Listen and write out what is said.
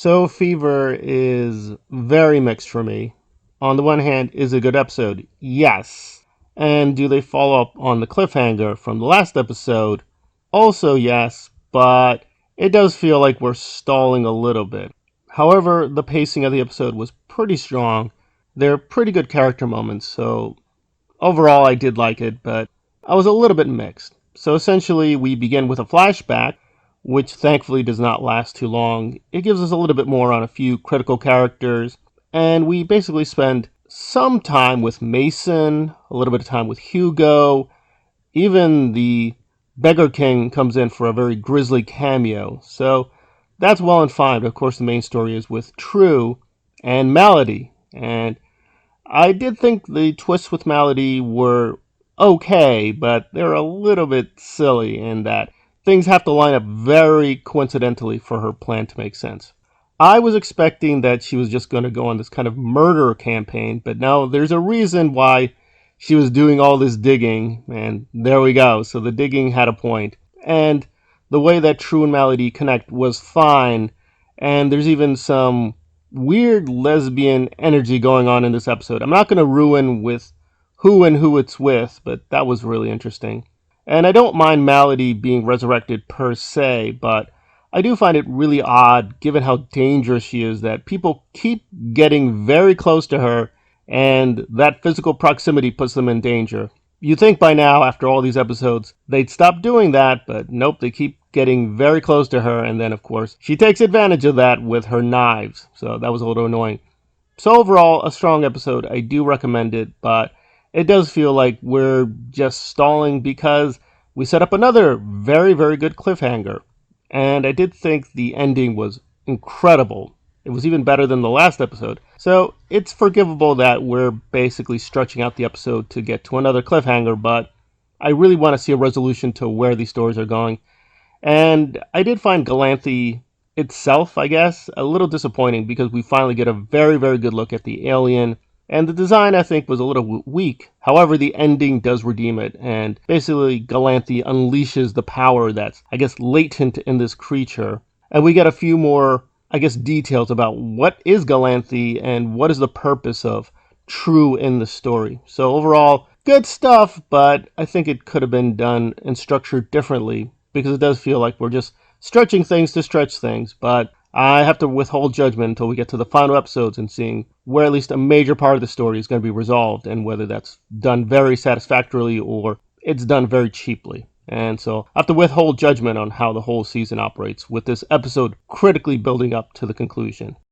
So Fever is very mixed for me. On the one hand, is it a good episode? Yes. And do they follow up on the cliffhanger from the last episode? Also yes, but it does feel like we're stalling a little bit. However, the pacing of the episode was pretty strong. There are pretty good character moments, so overall I did like it, but I was a little bit mixed. So essentially, we begin with a flashback, which thankfully does not last too long. It gives us a little bit more on a few critical characters, and we basically spend some time with Mason, a little bit of time with Hugo, even the Beggar King comes in for a very grisly cameo. So that's well and fine, but of course the main story is with True and Maladie. And I did think the twists with Maladie were okay, but they're a little bit silly in that things have to line up very coincidentally for her plan to make sense. I was expecting that she was just going to go on this kind of murder campaign, but no, there's a reason why she was doing all this digging, and there we go. So the digging had a point. And the way that True and Maladie connect was fine, and there's even some weird lesbian energy going on in this episode. I'm not going to ruin with who and who it's with, but that was really interesting. And I don't mind Maladie being resurrected per se, but I do find it really odd, given how dangerous she is, that people keep getting very close to her, and that physical proximity puts them in danger. You'd think by now, after all these episodes, they'd stop doing that, but nope, they keep getting very close to her, and then, of course, she takes advantage of that with her knives, so that was a little annoying. So overall, a strong episode. I do recommend it, but it does feel like we're just stalling because we set up another very, very good cliffhanger. And I did think the ending was incredible. It was even better than the last episode. So it's forgivable that we're basically stretching out the episode to get to another cliffhanger, but I really want to see a resolution to where these stories are going. And I did find Galanthi itself, I guess, a little disappointing because we finally get a very, very good look at the alien. And the design, I think, was a little weak. However, the ending does redeem it. And basically, Galanthi unleashes the power that's, I guess, latent in this creature. And we get a few more, I guess, details about what is Galanthi and what is the purpose of True in the story. So overall, good stuff, but I think it could have been done and structured differently because it does feel like we're just stretching things to stretch things. But I have to withhold judgment until we get to the final episodes and seeing where at least a major part of the story is going to be resolved and whether that's done very satisfactorily or it's done very cheaply. And so I have to withhold judgment on how the whole season operates with this episode critically building up to the conclusion.